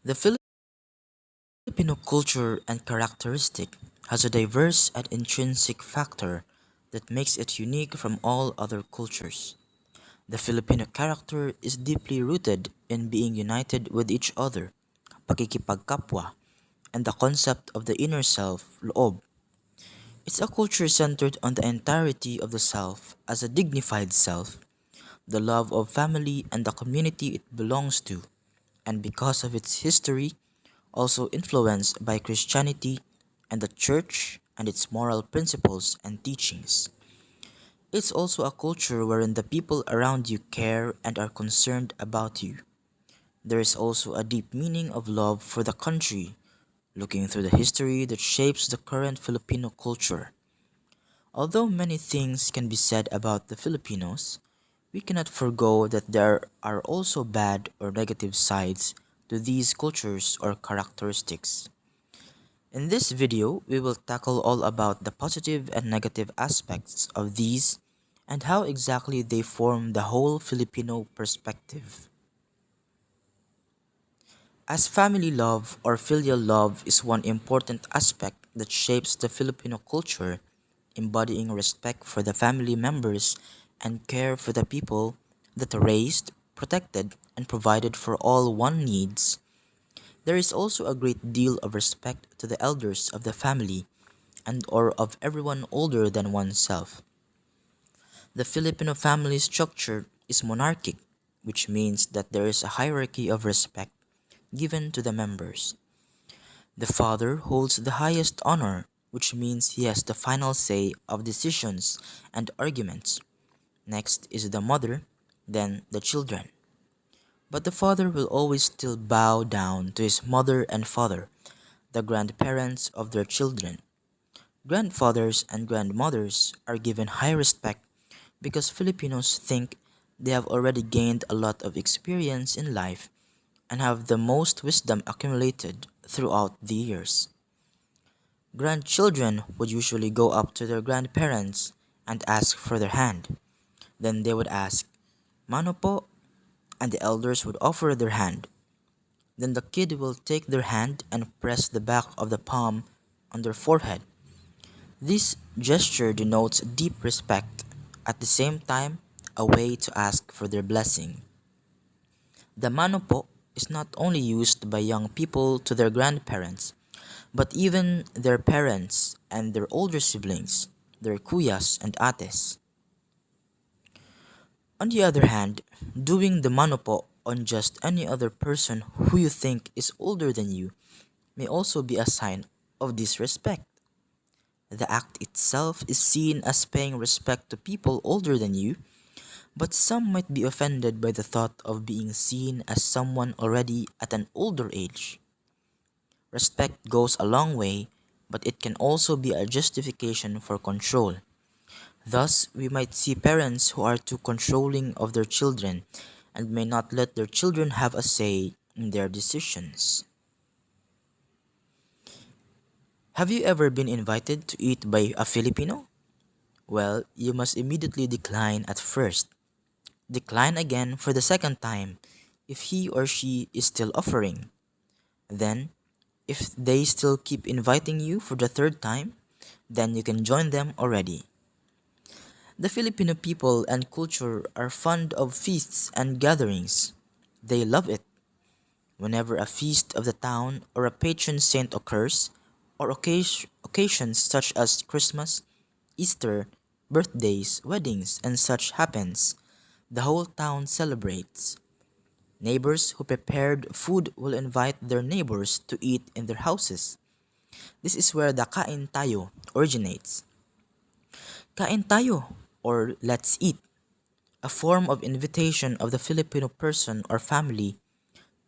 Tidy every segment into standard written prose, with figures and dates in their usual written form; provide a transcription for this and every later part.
The Filipino culture and characteristic has a diverse and intrinsic factor that makes it unique from all other cultures. The Filipino character is deeply rooted in being united with each other, pakikipagkapwa, and the concept of the inner self, loob. It's a culture centered on the entirety of the self as a dignified self, the love of family and the community it belongs to, and because of its history, also influenced by Christianity and the church and its moral principles and teachings. It's also a culture wherein the people around you care and are concerned about you. There is also a deep meaning of love for the country, looking through the history that shapes the current Filipino culture. Although many things can be said about the Filipinos, we cannot forego that there are also bad or negative sides to these cultures or characteristics. In this video, we will tackle all about the positive and negative aspects of these and how exactly they form the whole Filipino perspective. As family love or filial love is one important aspect that shapes the Filipino culture, embodying respect for the family members and care for the people that raised, protected, and provided for all one needs. There is also a great deal of respect to the elders of the family and or of everyone older than oneself. The Filipino family structure is monarchic, which means that there is a hierarchy of respect given to the members. The father holds the highest honor, which means he has the final say of decisions and arguments. Next is the mother, then the children. But the father will always still bow down to his mother and father, the grandparents of their children. Grandfathers and grandmothers are given high respect because Filipinos think they have already gained a lot of experience in life and have the most wisdom accumulated throughout the years. Grandchildren would usually go up to their grandparents and ask for their hand. Then they would ask, "Mano po?" and the elders would offer their hand. Then the kid will take their hand and press the back of the palm on their forehead. This gesture denotes deep respect, at the same time, a way to ask for their blessing. The mano po is not only used by young people to their grandparents, but even their parents and their older siblings, their kuyas and ates. On the other hand, doing the mano po on just any other person who you think is older than you may also be a sign of disrespect. The act itself is seen as paying respect to people older than you, but some might be offended by the thought of being seen as someone already at an older age. Respect goes a long way, but it can also be a justification for control. Thus, we might see parents who are too controlling of their children and may not let their children have a say in their decisions. Have you ever been invited to eat by a Filipino? Well, you must immediately decline at first. Decline again for the second time if he or she is still offering. Then, if they still keep inviting you for the third time, then you can join them already. The Filipino people and culture are fond of feasts and gatherings. They love it. Whenever a feast of the town or a patron saint occurs, or occasions such as Christmas, Easter, birthdays, weddings, and such happens, the whole town celebrates. Neighbors who prepared food will invite their neighbors to eat in their houses. This is where the kain tayo originates. Kain tayo, or let's eat, a form of invitation of the Filipino person or family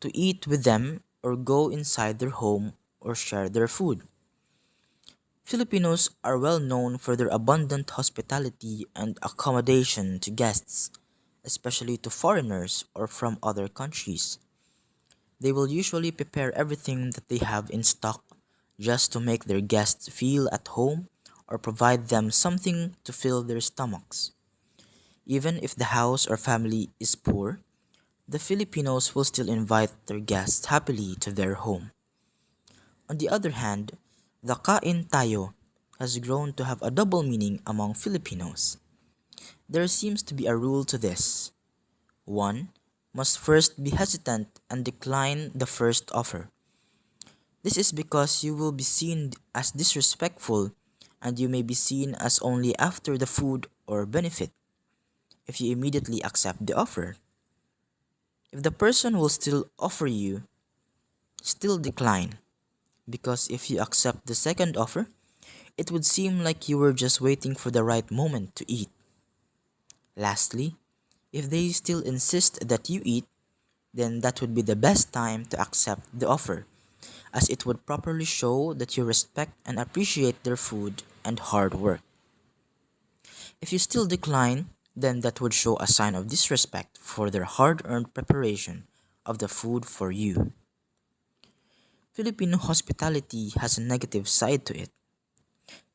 to eat with them or go inside their home or share their food. Filipinos are well known for their abundant hospitality and accommodation to guests, especially to foreigners or from other countries. They will usually prepare everything that they have in stock just to make their guests feel at home or provide them something to fill their stomachs. Even if the house or family is poor, the Filipinos will still invite their guests happily to their home. On the other hand, the kain tayo has grown to have a double meaning among Filipinos. There seems to be a rule to this. One must first be hesitant and decline the first offer. This is because you will be seen as disrespectful and you may be seen as only after the food or benefit if you immediately accept the offer. If the person will still offer you, still decline, because if you accept the second offer, it would seem like you were just waiting for the right moment to eat. Lastly, if they still insist that you eat, then that would be the best time to accept the offer, as it would properly show that you respect and appreciate their food and hard work. If you still decline, then that would show a sign of disrespect for their hard earned preparation of the food for you. Filipino hospitality has a negative side to it.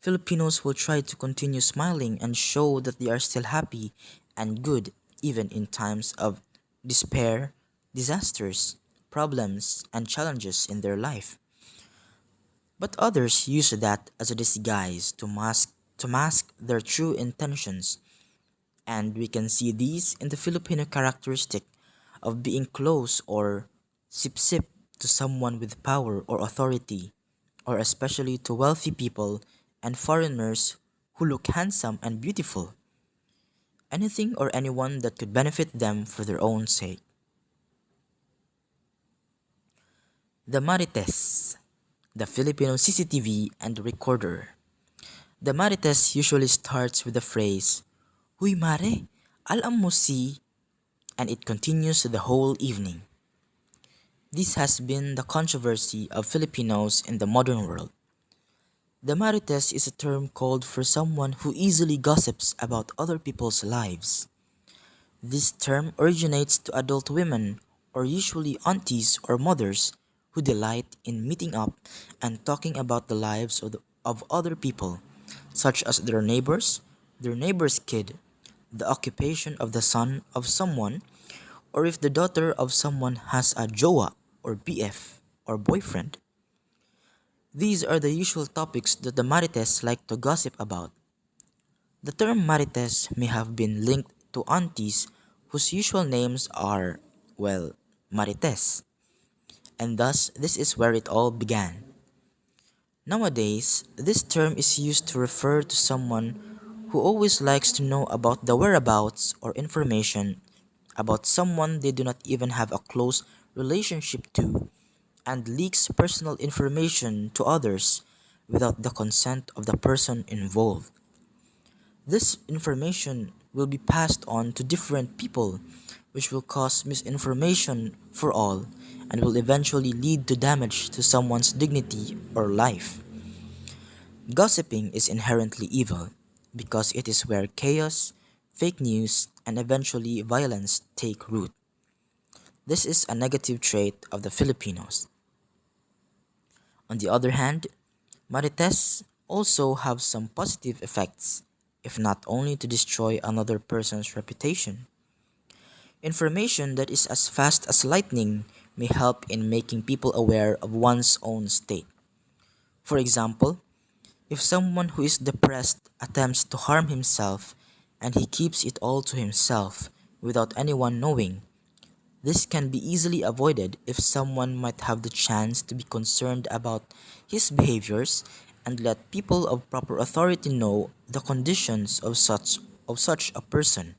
Filipinos will try to continue smiling and show that they are still happy and good even in times of despair, disasters, problems, and challenges in their life. But others use that as a disguise to mask their true intentions, and we can see these in the Filipino characteristic of being close or sip-sip to someone with power or authority, or especially to wealthy people and foreigners who look handsome and beautiful, anything or anyone that could benefit them for their own sake. The Marites, the Filipino CCTV and recorder. The Marites usually starts with the phrase, Huy mare, alam mo si, and it continues the whole evening. This has been the controversy of Filipinos in the modern world. The Marites is a term called for someone who easily gossips about other people's lives. This term originates to adult women, or usually aunties or mothers, who delight in meeting up and talking about the lives of other people, such as their neighbor's kid, the occupation of the son of someone, or if the daughter of someone has a jowa or BF or boyfriend. These are the usual topics that the Marites like to gossip about. The term Marites may have been linked to aunties whose usual names are, well, Marites, and thus this is where it all began. Nowadays, this term is used to refer to someone who always likes to know about the whereabouts or information about someone they do not even have a close relationship to and leaks personal information to others without the consent of the person involved. This information will be passed on to different people, which will cause misinformation for all and will eventually lead to damage to someone's dignity or life. Gossiping is inherently evil because it is where chaos, fake news, and eventually violence take root. This is a negative trait of the Filipinos. On the other hand, marites also have some positive effects, if not only to destroy another person's reputation. Information that is as fast as lightning may help in making people aware of one's own state. For example, if someone who is depressed attempts to harm himself and he keeps it all to himself without anyone knowing, this can be easily avoided if someone might have the chance to be concerned about his behaviors and let people of proper authority know the conditions of such a person.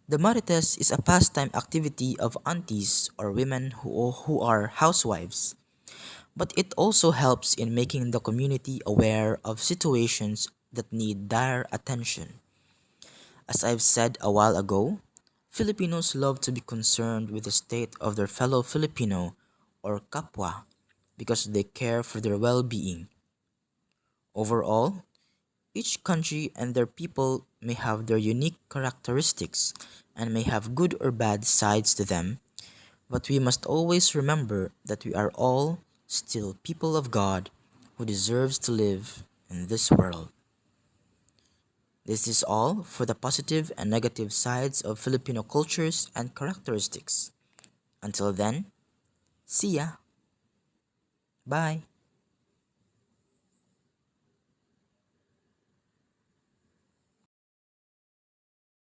The marites is a pastime activity of aunties or women who are housewives, but it also helps in making the community aware of situations that need dire attention. As I've said a while ago, Filipinos love to be concerned with the state of their fellow Filipino or kapwa because they care for their well-being. Overall, each country and their people may have their unique characteristics and may have good or bad sides to them, but we must always remember that we are all still people of God who deserves to live in this world. This is all for the positive and negative sides of Filipino cultures and characteristics. Until then, see ya. Bye.